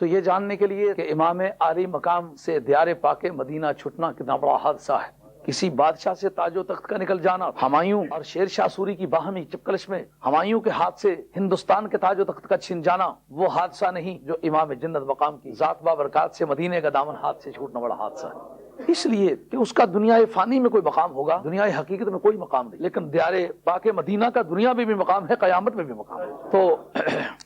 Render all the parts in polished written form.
تو یہ جاننے کے لیے کہ امام عالی مقام سے دیار پاک مدینہ چھٹنا کتنا بڑا حادثہ ہے، کسی بادشاہ سے تاج و تخت کا نکل جانا، ہمایوں اور شیر شاہ سوری کی باہمی چپکلش میں ہمایوں کے ہاتھ سے ہندوستان کے تاج و تخت کا چھن جانا وہ حادثہ نہیں جو امام جنت مقام کی ذات بابرکات سے مدینے کا دامن ہاتھ سے چھوٹنا بڑا حادثہ ہے، اس لیے کہ اس کا دنیا فانی میں کوئی مقام ہوگا، دنیا حقیقت میں کوئی مقام نہیں، لیکن دیار پاک مدینہ کا دنیا میں بھی مقام ہے، قیامت میں بھی مقام ہے۔ تو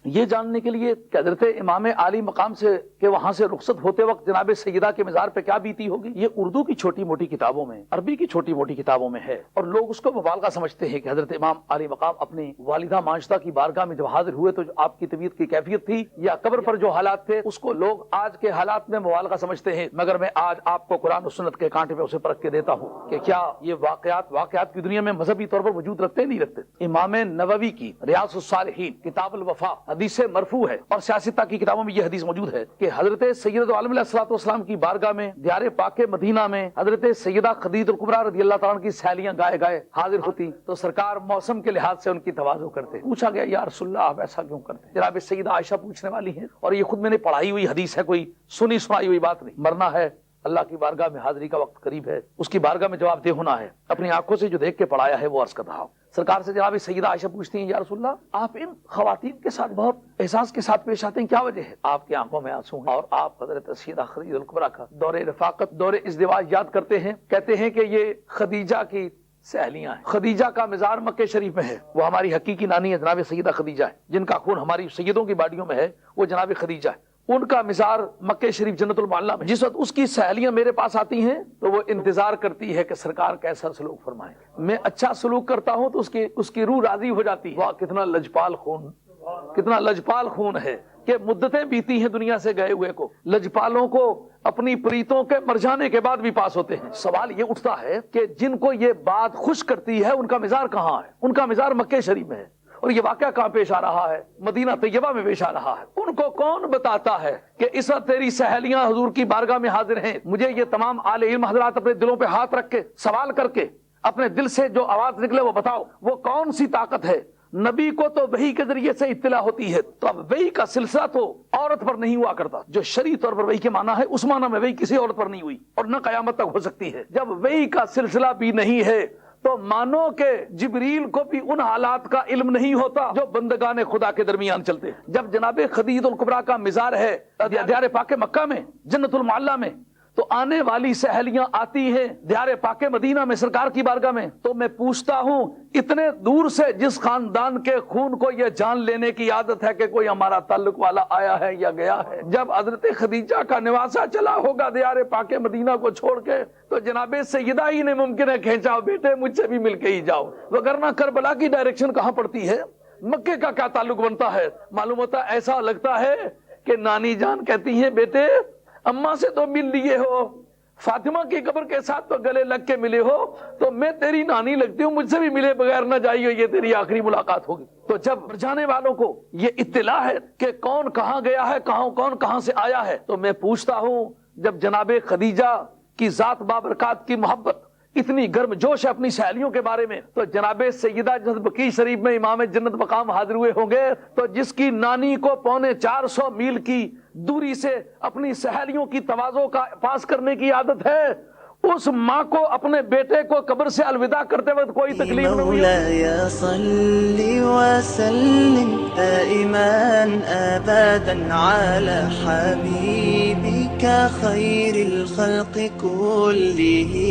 یہ جاننے کے لیے کہ حضرت امام عالی مقام سے کہ وہاں سے رخصت ہوتے وقت جناب سیدہ کے مزار پہ کیا بیتی ہوگی، یہ اردو کی چھوٹی موٹی کتابوں میں، عربی کی چھوٹی موٹی کتابوں میں ہے، اور لوگ اس کو مبالغہ سمجھتے ہیں کہ حضرت امام عالی مقام اپنی والدہ ماجدہ کی بارگاہ میں جب حاضر ہوئے تو جو آپ کی طبیعت کی کیفیت تھی یا قبر پر جو حالات تھے اس کو لوگ آج کے حالات میں مبالغہ سمجھتے ہیں، مگر میں آج آپ کو قرآن و سنت کے کانٹے پہ اسے پرکھ کے دیتا ہوں کہ کیا یہ واقعات کی دنیا میں مذہبی طور پر وجود رکھتے نہیں رکھتے۔ امام نووی کی ریاض الصالحین کتاب الوفا حدیث مرفوع ہے، اور سیاستہ کی کتابوں میں یہ حدیث موجود ہے کہ حضرت سید عالم علیہ الصلوۃ والسلام کی بارگاہ میں دیار پاک مدینہ میں حضرت سیدہ خدیجہ الکبریٰ رضی اللہ تعالیٰ عنہ کی سہیلیاں گائے گائے حاضر ہوتی تو سرکار موسم کے لحاظ سے ان کی تواضع کرتے۔ پوچھا گیا یا رسول اللہ آپ ایسا کیوں کرتے؟ جناب سیدہ عائشہ پوچھنے والی ہیں، اور یہ خود میں نے پڑھائی ہوئی حدیث ہے، کوئی سنی سنائی ہوئی بات نہیں۔ مرنا ہے، اللہ کی بارگاہ میں حاضری کا وقت قریب ہے، اس کی بارگاہ میں جواب دہ ہونا ہے، اپنی آنکھوں سے جو دیکھ کے پڑھایا ہے وہ عرض کر رہا ہوں۔ سرکار سے جناب سیدہ عائشہ پوچھتی ہیں یا رسول اللہ آپ ان خواتین کے ساتھ بہت احساس کے ساتھ پیش آتے ہیں، کیا وجہ ہے؟ آپ کی آنکھوں میں آنسو ہیں، اور آپ حضرت سیدہ خدیجہ الکبریٰ کا دور رفاقت، دور ازدواج یاد کرتے ہیں، کہتے ہیں کہ یہ خدیجہ کی سہیلیاں ہیں، خدیجہ کا مزار مکہ شریف میں ہے، وہ ہماری حقیقی نانی ہے جناب سیدہ خدیجہ ہے، جن کا خون ہماری سیدوں کی باڈیوں میں ہے، وہ جناب خدیجہ ہے، ان کا مزار مکہ شریف جنت المعلیٰ میں۔ جس وقت اس کی سہیلیاں میرے پاس آتی ہیں تو وہ انتظار کرتی ہے کہ سرکار کیسا سلوک فرمائیں، میں اچھا سلوک کرتا ہوں تو اس کی روح راضی ہو جاتی ہے، واہ کتنا لجپال خون ہے کہ مدتیں بیتی ہیں دنیا سے گئے ہوئے کو، لجپالوں کو اپنی پریتوں کے مر جانے کے بعد بھی پاس ہوتے ہیں۔ سوال یہ اٹھتا ہے کہ جن کو یہ بات خوش کرتی ہے ان کا مزار کہاں ہے؟ ان کا مزار مکہ شریف میں ہے، اور یہ واقعہ کہاں پیش آ رہا ہے؟ مدینہ طیبہ میں پیش آ رہا ہے۔ ان کو کون بتاتا ہے کہ اس وقت تیری سہیلیاں حضور کی بارگاہ میں حاضر ہیں؟ مجھے یہ تمام اہل علم حضرات اپنے دلوں پہ ہاتھ رکھ کے سوال کر کے اپنے دل سے جو آواز نکلے وہ بتاؤ، وہ کون سی طاقت ہے؟ نبی کو تو وحی کے ذریعے سے اطلاع ہوتی ہے، تو اب وحی کا سلسلہ تو عورت پر نہیں ہوا کرتا، جو شرعی طور پر وحی کے معنی ہے اس معنی میں وحی کسی عورت پر نہیں ہوئی اور نہ قیامت تک ہو سکتی ہے۔ جب وحی کا سلسلہ بھی نہیں ہے تو مانو کہ جبریل کو بھی ان حالات کا علم نہیں ہوتا جو بندگان خدا کے درمیان چلتے ہیں۔ جب جناب خدیجہ الکبریٰ کا مزار ہے دیار پاک مکہ میں جنت المعلیٰ میں، تو آنے والی سہیلیاں آتی ہیں دیار پاک مدینہ میں سرکار کی بارگاہ میں، تو میں پوچھتا ہوں اتنے دور سے جس خاندان کے خون کو یہ جان لینے کی عادت ہے کہ کوئی ہمارا تعلق والا آیا ہے یا گیا ہے، جب حضرت خدیجہ کا نواسہ چلا ہوگا دیار پاک مدینہ کو چھوڑ کے تو جناب سیدہ ہی نے ممکن ہے کھینچا بیٹے مجھ سے بھی مل کے ہی جاؤ، وگرنہ کربلا کی ڈائریکشن کہاں پڑتی ہے؟ مکے کا کیا تعلق بنتا ہے؟ معلوم ہوتا ایسا لگتا ہے کہ نانی جان کہتی ہیں بیٹے اماں سے تو مل لیے ہو، فاطمہ کی قبر کے ساتھ تو گلے لگ کے ملے ہو، تو میں تیری نانی لگتی ہوں، مجھ سے بھی ملے بغیر نہ جائیے، یہ تیری آخری ملاقات ہوگی۔ تو جب جانے والوں کو یہ اطلاع ہے کہ کون کہاں گیا ہے، کون کہاں سے آیا ہے، تو میں پوچھتا ہوں جب جناب خدیجہ کی ذات بابرکات کی محبت اتنی گرم جوش ہے اپنی سہیلیوں کے بارے میں، تو جناب سیدہ جنت بقیع شریف میں امام جنت مقام حاضر ہوئے ہوں گے، تو جس کی نانی کو 450 میل کی دوری سے اپنی سہیلیوں کی تواضع کا پاس کرنے کی عادت ہے، اس ماں کو اپنے بیٹے کو قبر سے الوداع کرتے وقت کوئی تکلیف نہ ہوئی؟ مولاي صل وسلم دائما ابدا على حبيبك خير الخلق كلهم